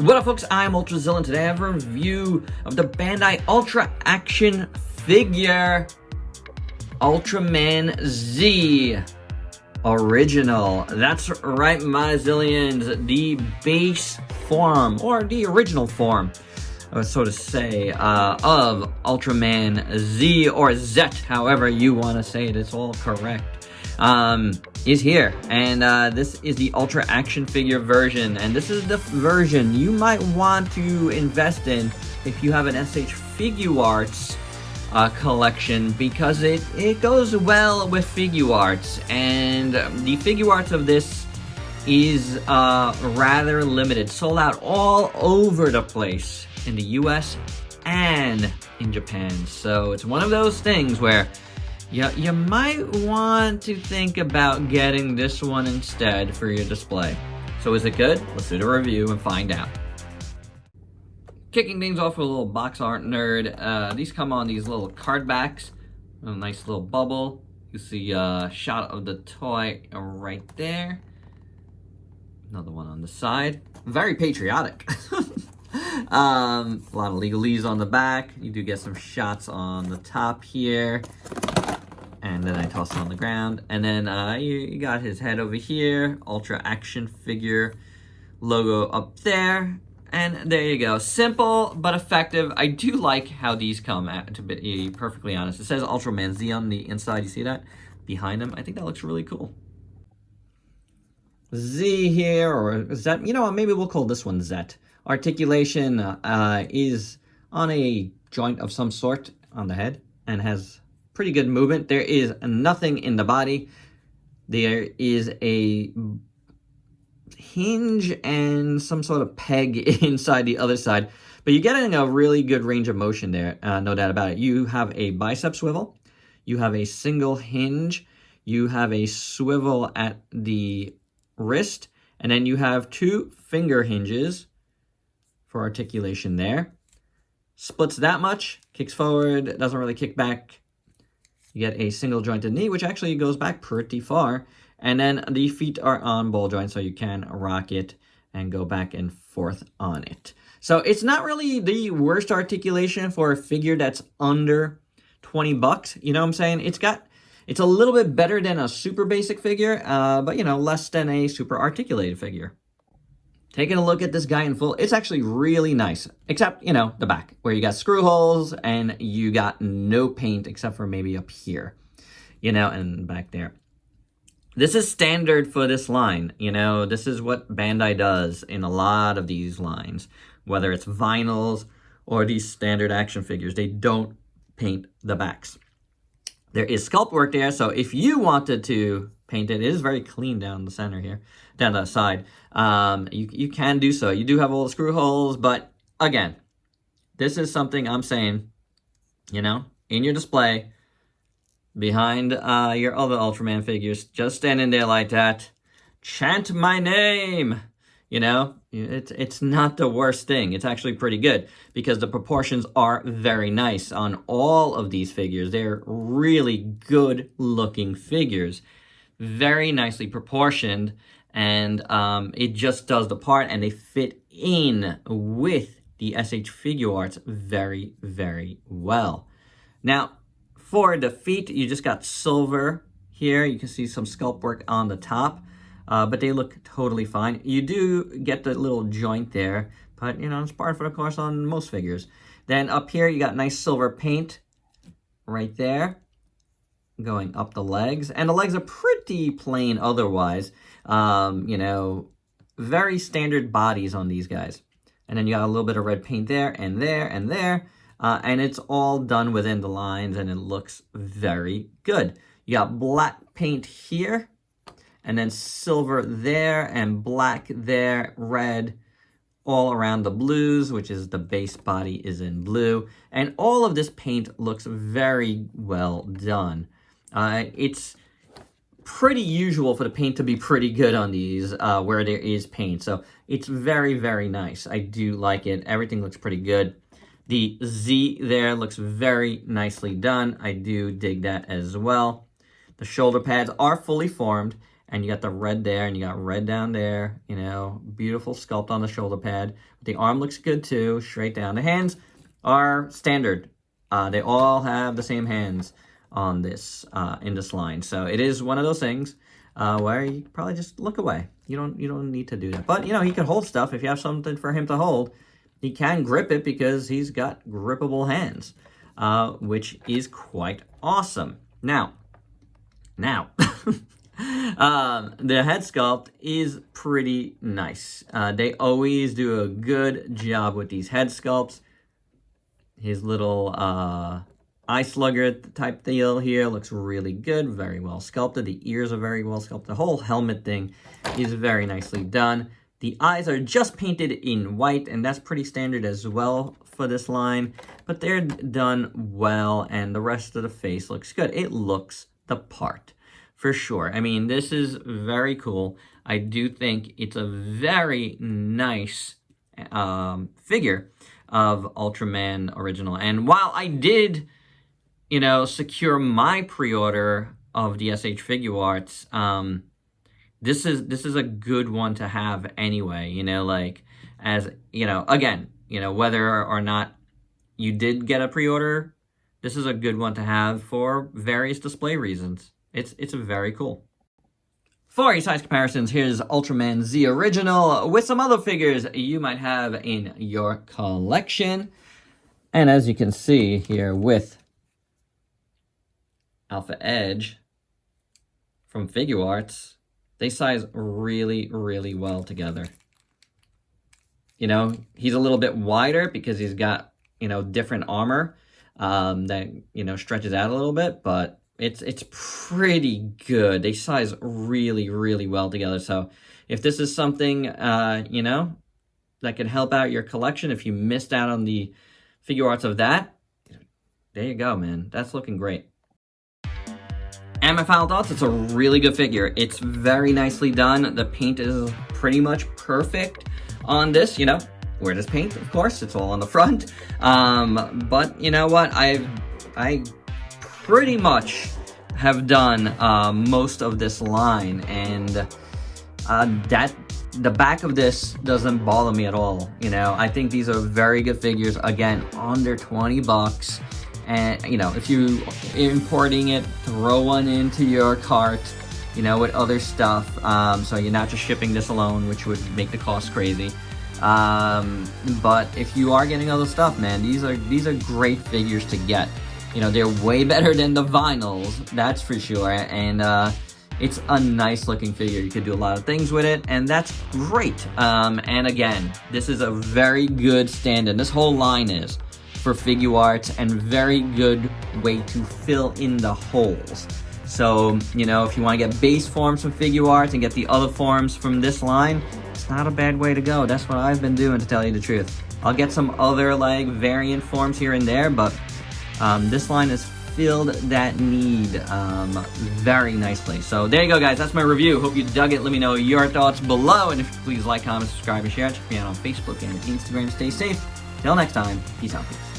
What up, folks? I'm Ultrazilla, and today I have a review of the Bandai Ultra Action figure Ultraman Z Original. That's right, my zillions. The base form, or the original form, so to say, of Ultraman Z, or Zet, however you want to say it. It's all correct. Is here, and this is the Ultra Action figure version, and this is the version you might want to invest in if you have an SH Figuarts collection, because it goes well with Figuarts, and the Figuarts of this is rather limited, sold out all over the place in the US and in Japan. So it's one of those things where you might want to think about getting this one instead for your display. So is it good? Let's do the review and find out. Kicking things off with a little box art nerd. These come on these little card backs. A nice little bubble. You see a shot of the toy right there. Another one on the side. Very patriotic. A lot of legalese on the back. You do get some shots on the top here. And then I toss it on the ground. And then you got his head over here. Ultra Action figure logo up there. And there you go. Simple but effective. I do like how these come, to be perfectly honest. It says Ultraman Z on the inside. You see that? Behind him. I think that looks really cool. Z here, or Zet. You know what? Maybe we'll call this one Zet. Articulation is on a joint of some sort on the head and has pretty good movement. There is nothing in the body. There is a hinge and some sort of peg inside the other side, but you're getting a really good range of motion there, no doubt about it. You have a bicep swivel, you have a single hinge, you have a swivel at the wrist, and then you have two finger hinges for articulation there. Splits that much, kicks forward, doesn't really kick back. You get a single jointed knee, which actually goes back pretty far. And then the feet are on ball joints, so you can rock it and go back and forth on it. So it's not really the worst articulation for a figure that's under 20 bucks. You know what I'm saying? It's a little bit better than a super basic figure, but you know, less than a super articulated figure. Taking a look at this guy in full, it's actually really nice, except, you know, the back, where you got screw holes and you got no paint except for maybe up here, you know, and back there. This is standard for this line, you know, this is what Bandai does in a lot of these lines, whether it's vinyls or these standard action figures. They don't paint the backs. There is sculpt work there, so if you wanted to paint it, it is very clean down the center here, down the side. You can do so. You do have all the screw holes, but again, this is something I'm saying, you know, in your display, behind your other Ultraman figures, just standing there like that, chant my name, you know, it's not the worst thing. It's actually pretty good because the proportions are very nice on all of these figures. They're really good looking figures, very nicely proportioned, and it just does the part, and they fit in with the SH Figuarts very, very well. Now, for the feet, you just got silver here. You can see some sculpt work on the top, but they look totally fine. You do get the little joint there, but you know, it's par for the course on most figures. Then up here, you got nice silver paint right there, going up the legs, and the legs are pretty plain otherwise. You know, very standard bodies on these guys. And then you got a little bit of red paint there and there and there. And it's all done within the lines, and it looks very good. You got black paint here, and then silver there, and black there, red, all around the blues, which is the base body is in blue. And all of this paint looks very well done. It's pretty usual for the paint to be pretty good on these where there is paint. So it's very, very nice. I do like it. Everything looks pretty good. The Z there looks very nicely done. I do dig that as well. The shoulder pads are fully formed, and you got the red there, and you got red down there, you know, beautiful sculpt on the shoulder pad. The arm looks good too, straight down. The hands are standard. They all have the same hands on this, in this line. So it is one of those things where you probably just look away. You don't need to do that. But, you know, he can hold stuff. If you have something for him to hold, he can grip it because he's got grippable hands, which is quite awesome. Now, the head sculpt is pretty nice. They always do a good job with these head sculpts. His little eye slugger type deal here looks really good, very well sculpted. The ears are very well sculpted. The whole helmet thing is very nicely done. The eyes are just painted in white, and that's pretty standard as well for this line, but they're done well, and the rest of the face looks good. It looks the part, for sure. I mean, this is very cool. I do think it's a very nice figure of Ultraman original. And while I did, you know, secure my pre-order of the SH Figuarts, this is a good one to have anyway, you know, like, as, you know, again, you know, whether or not you did get a pre-order, this is a good one to have for various display reasons. It's very cool. For size comparisons, here's Ultraman Z Original with some other figures you might have in your collection. And as you can see here with Alpha Edge from Figuarts, they size really, really well together. You know, he's a little bit wider because he's got, you know, different armor that, you know, stretches out a little bit, but it's pretty good. They size really, really well together. So if this is something, you know, that can help out your collection, if you missed out on the Figuarts of that, there you go, man. That's looking great. And my final thoughts, it's a really good figure. It's very nicely done. The paint is pretty much perfect on this, you know. Where does paint? Of course, it's all on the front. But you know what? I pretty much have done most of this line, and the back of this doesn't bother me at all. You know, I think these are very good figures. Again, under 20 bucks. And, you know, if you importing it, throw one into your cart, you know, with other stuff. So you're not just shipping this alone, which would make the cost crazy. But if you are getting other stuff, man, these are great figures to get. You know, they're way better than the vinyls, that's for sure. And it's a nice looking figure. You could do a lot of things with it, and that's great. And again, this is a very good stand-in. This whole line is for Figuarts, and very good way to fill in the holes. So, you know, if you want to get base forms from Figuarts and get the other forms from this line, it's not a bad way to go. That's what I've been doing, to tell you the truth. I'll get some other, like, variant forms here and there, but this line has filled that need very nicely. So there you go, guys. That's my review. Hope you dug it. Let me know your thoughts below, and if you please like, comment, subscribe, and share. Check me out on Facebook and Instagram. Stay safe. Till next time, peace out, peace.